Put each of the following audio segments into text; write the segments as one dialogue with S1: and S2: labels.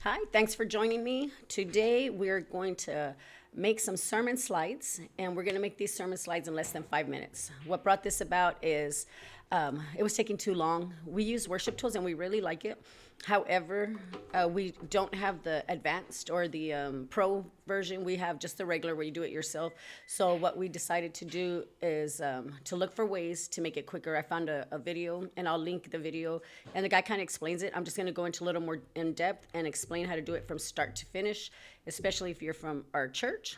S1: Hi, thanks for joining me. Today we're going to make some sermon slides, and we're going to make these sermon slides in less than 5 minutes. What brought this about is it was taking too long. We use worship tools and we really like it. However, we don't have the advanced or the pro version. We have just the regular where you do it yourself. So what we decided to do is to look for ways to make it quicker. I found a video, and I'll link the video, and the guy kind of explains it. I'm just going to go into a little more in depth and explain how to do it from start to finish, especially if you're from our church.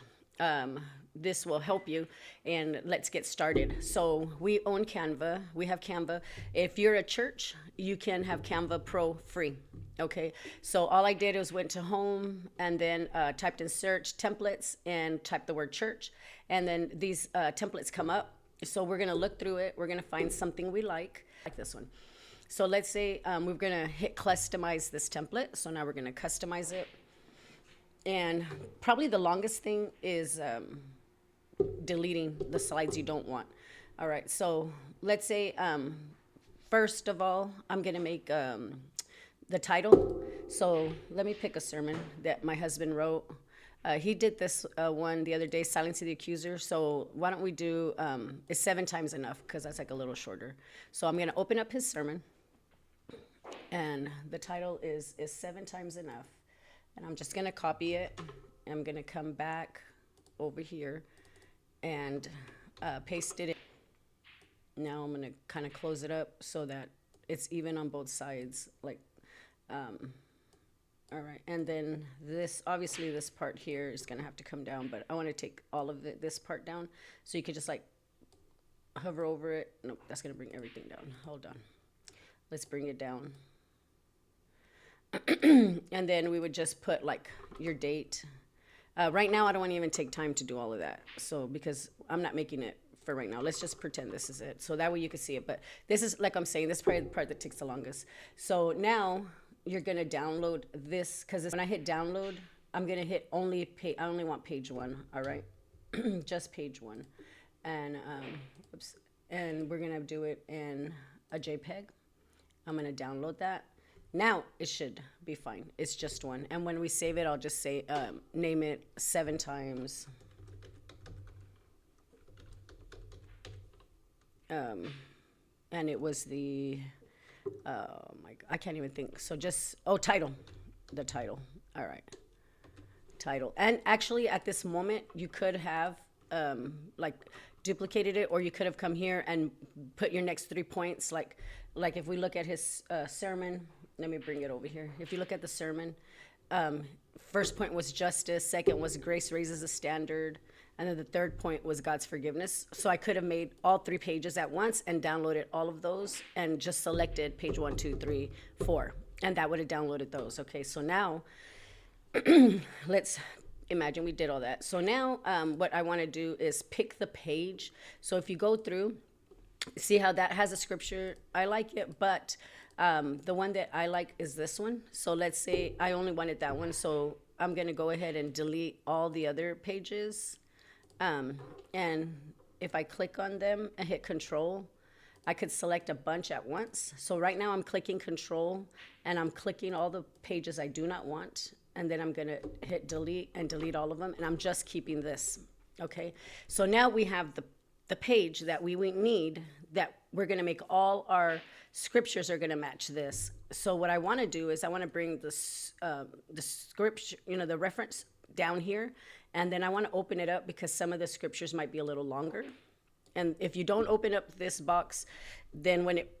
S1: This will help you, and let's get started. So we own Canva. We have Canva. If you're a church, you can have Canva Pro free. Okay, so all I did was went to home and then typed in search templates and typed the word church, and then these templates come up. So we're gonna look through it. We're gonna find something we like this one. So let's say we're gonna hit customize this template. So now we're gonna customize it. And probably the longest thing is deleting the slides you don't want. All right, so let's say, first of all, I'm gonna make the title. So let me pick a sermon that my husband wrote. He did this one the other day, Silence of the Accuser. So why don't we do, is 7 times enough? Because that's like a little shorter. So I'm gonna open up his sermon, and the title is 7 times enough. And I'm just gonna copy it. I'm gonna come back over here and paste it in. Now I'm gonna kind of close it up so that it's even on both sides. All right, and then this, obviously this part here is gonna have to come down, but I wanna take all of this part down. So you could just like hover over it. Nope, that's gonna bring everything down. Hold on. Let's bring it down. And then we would just put like your date. Right now, I don't want to even take time to do all of that. So because I'm not making it for right now, let's just pretend this is it. So that way you can see it. But this is, like I'm saying, this is probably the part that takes the longest. So now you're going to download this, because when I hit download, I'm going to hit only I only want page 1. All right. Just page 1. And, and we're going to do it in a JPEG. I'm going to download that. Now it should be fine. It's just one. And when we save it, I'll just say, name it 7 times. And it was the, oh my God, I can't even think. So just, title, the title. All right. Title. And actually at this moment, you could have, like duplicated it, or you could have come here and put your next 3 points. Like if we look at his sermon, let me bring it over here. If you look at the sermon, first point was justice, second was grace raises the standard, and then the third point was God's forgiveness. So I could have made all 3 pages at once and downloaded all of those and just selected page 1, 2, 3, 4, and that would have downloaded those. Okay, so now let's imagine we did all that. So now what I want to do is pick the page. So if you go through, see how that has a scripture. I like it, but the one that I like is this one. So let's say I only wanted that one. So I'm going to go ahead and delete all the other pages. And if I click on them and hit control, I could select a bunch at once. So right now I'm clicking control and I'm clicking all the pages I do not want. And then I'm going to hit delete and delete all of them. And I'm just keeping this. Okay. So now we have the page that we need, that we're going to make all our scriptures are going to match this. So what I want to do is I want to bring the scripture, the reference down here, and then I want to open it up because some of the scriptures might be a little longer. And if you don't open up this box, then when it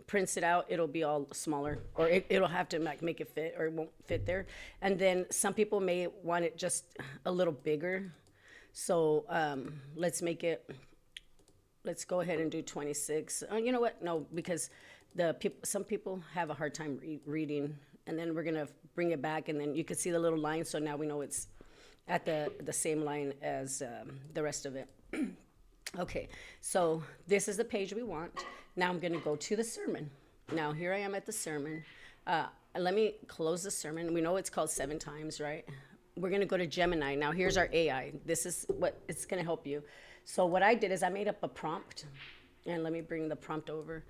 S1: prints it out, it'll be all smaller, or it'll have to make it fit, or it won't fit there. And then some people may want it just a little bigger. So let's go ahead and do 26. You know what? No, because some people have a hard time reading. And then we're going to bring it back, and then you can see the little line. So now we know it's at the same line as the rest of it. Okay, so this is the page we want. Now I'm going to go to the sermon. Now here I am at the sermon. Let me close the sermon. We know it's called 7 times, right? We're going to go to Gemini. Now here's our AI. This is what it's going to help you. So what I did is I made up a prompt, and let me bring the prompt over.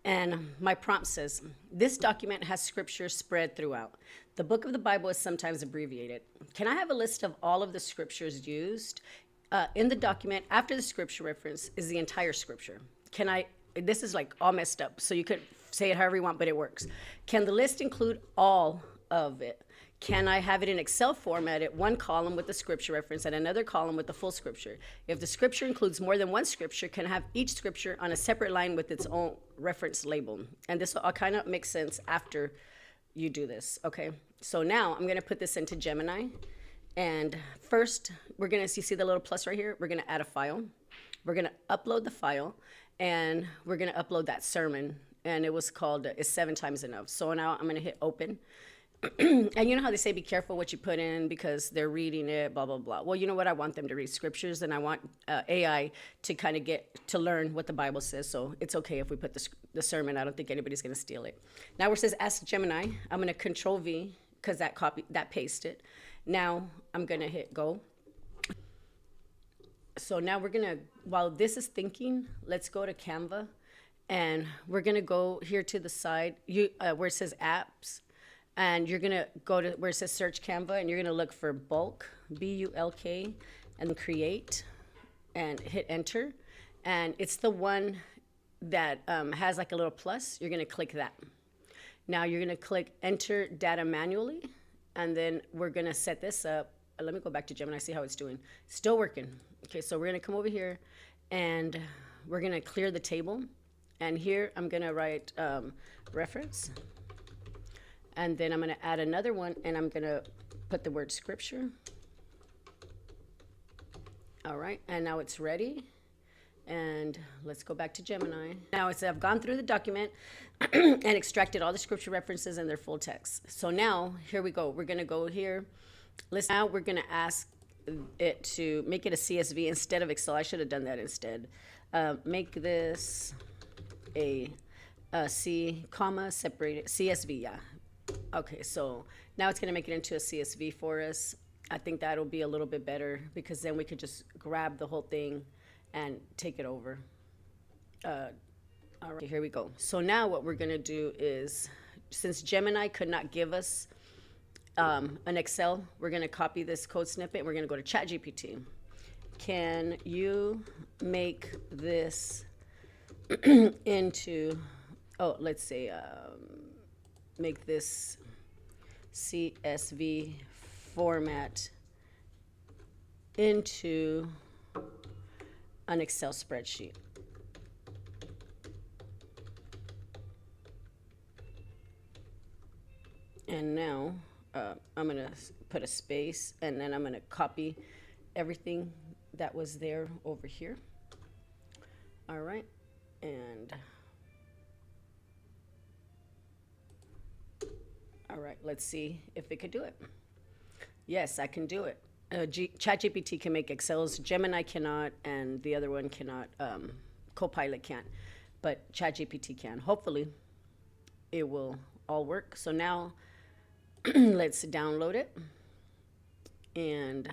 S1: And my prompt says, this document has scripture spread throughout. The book of the Bible is sometimes abbreviated. Can I have a list of all of the scriptures used in the document? After the scripture reference is the entire scripture. Can I, this is like all messed up, so you could say it however you want, but it works. Can the list include all of it? Can I have it in Excel formatted, one column with the scripture reference and another column with the full scripture? If the scripture includes more than one scripture, can I have each scripture on a separate line with its own reference label? And this will all kind of make sense after you do this, okay? So now I'm gonna put this into Gemini. And first, we're gonna see the little plus right here? We're gonna add a file. We're gonna upload the file, and we're gonna upload that sermon. And it was called, Is 7 Times Enough? So now I'm gonna hit open. And you know how they say be careful what you put in because they're reading it, blah, blah, blah. Well, you know what? I want them to read scriptures, and I want AI to kind of get to learn what the Bible says. So it's okay if we put the sermon. I don't think anybody's going to steal it. Now where it says Ask Gemini, I'm going to Control V because that paste it. Now I'm going to hit go. So now we're going to, while this is thinking, let's go to Canva, and we're going to go here to the side where it says apps. And you're gonna go to where it says search Canva, and you're gonna look for bulk, B-U-L-K, and create, and hit enter. And it's the one that has like a little plus. You're gonna click that. Now you're gonna click enter data manually, and then we're gonna set this up. Let me go back to Gemini, see how it's doing. Still working. Okay, so we're gonna come over here, and we're gonna clear the table. And here I'm gonna write reference. And then I'm going to add another one, and I'm going to put the word scripture. All right, and now it's ready. And let's go back to Gemini. Now I've gone through the document and extracted all the scripture references and their full text. So now, here we go. We're going to go here. Now we're going to ask it to make it a CSV instead of Excel. I should have done that instead. Make this a C, comma, separated, CSV, yeah. Okay, so now it's going to make it into a CSV for us. I think that'll be a little bit better because then we could just grab the whole thing and take it over. All right, here we go. So now what we're going to do is, since Gemini could not give us an Excel, we're going to copy this code snippet, and we're going to go to Chatgpt. Can you make this into, let's say, make this CSV format into an Excel spreadsheet. And now I'm going to put a space, and then I'm going to copy everything that was there over here. All right, and all right, let's see if it could do it. Yes, I can do it. ChatGPT can make Excels. Gemini cannot, and the other one cannot. Copilot can't, but ChatGPT can. Hopefully, it will all work. So now, let's download it. And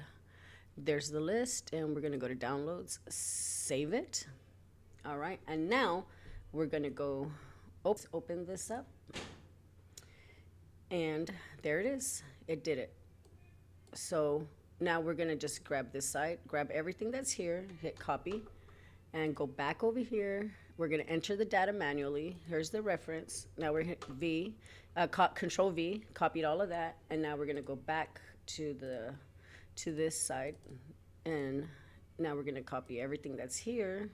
S1: there's the list, and we're going to go to downloads, save it. All right, and now we're going to go open this up. And there it is. It did it. So now we're going to just grab this side, grab everything that's here, hit copy, and go back over here. We're going to enter the data manually. Here's the reference. Now we're hit V, Control V, copied all of that, and now we're going to go back to this side, and now we're going to copy everything that's here.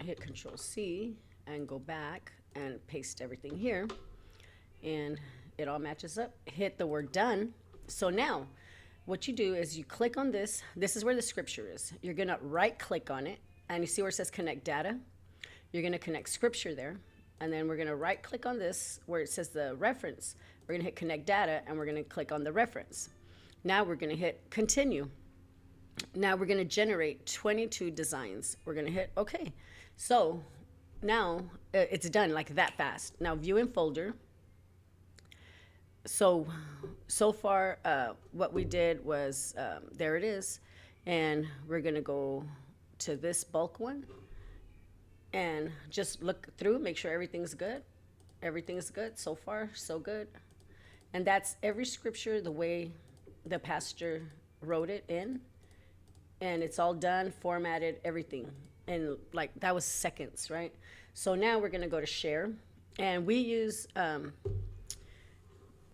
S1: Hit Control C and go back and paste everything here, and it all matches up. Hit the word done. So now what you do is you click on this. This is where the scripture is. You're going to right click on it, and you see where it says connect data. You're going to connect scripture there, and then we're going to right click on this where it says the reference. We're going to hit connect data, and we're going to click on the reference. Now we're going to hit continue. Now we're going to generate 22 designs. We're going to hit OK. So now it's done like that fast. Now view in folder. So far what we did was, there it is. And we're going to go to this bulk one. and just look through, make sure everything's good. Everything's good so far, so good. And that's every scripture the way the pastor wrote it in, and it's all done, formatted, everything. And like that was seconds, right? So now we're going to go to share, and we use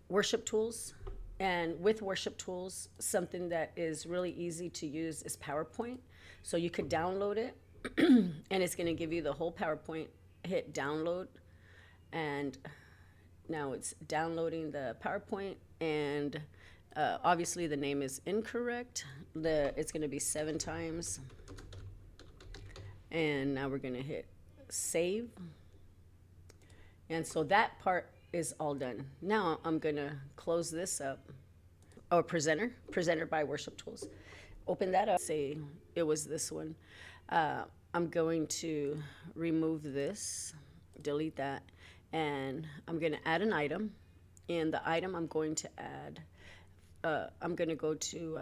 S1: worship tools. And with worship tools, something that is really easy to use is PowerPoint. So you could download it, and it's going to give you the whole PowerPoint. Hit download, and now it's downloading the PowerPoint, and obviously the name is incorrect. It's going to be 7 times. And now we're going to hit save. And so that part is all done. Now I'm going to close this up. Oh, presenter by worship tools. Open that up. Say it was this one. I'm going to remove this, delete that, and I'm going to add an item. And the item I'm going to add, I'm going to go to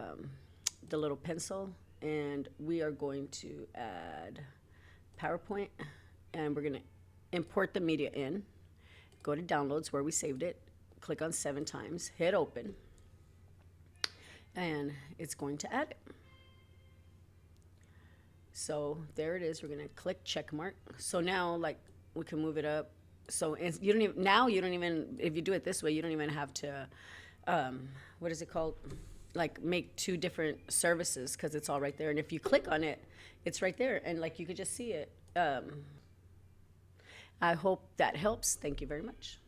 S1: the little pencil, and we are going to add PowerPoint, and we're going to import the media in. Go to downloads where we saved it, click on 7 times, hit open, and it's going to add it. So there it is. We're going to click check mark. So now, like, we can move it up. So you don't even, if you do it this way, you don't even have to, what is it called? Like make 2 different services, because it's all right there. And if you click on it, it's right there. And like, you could just see it. I hope that helps. Thank you very much.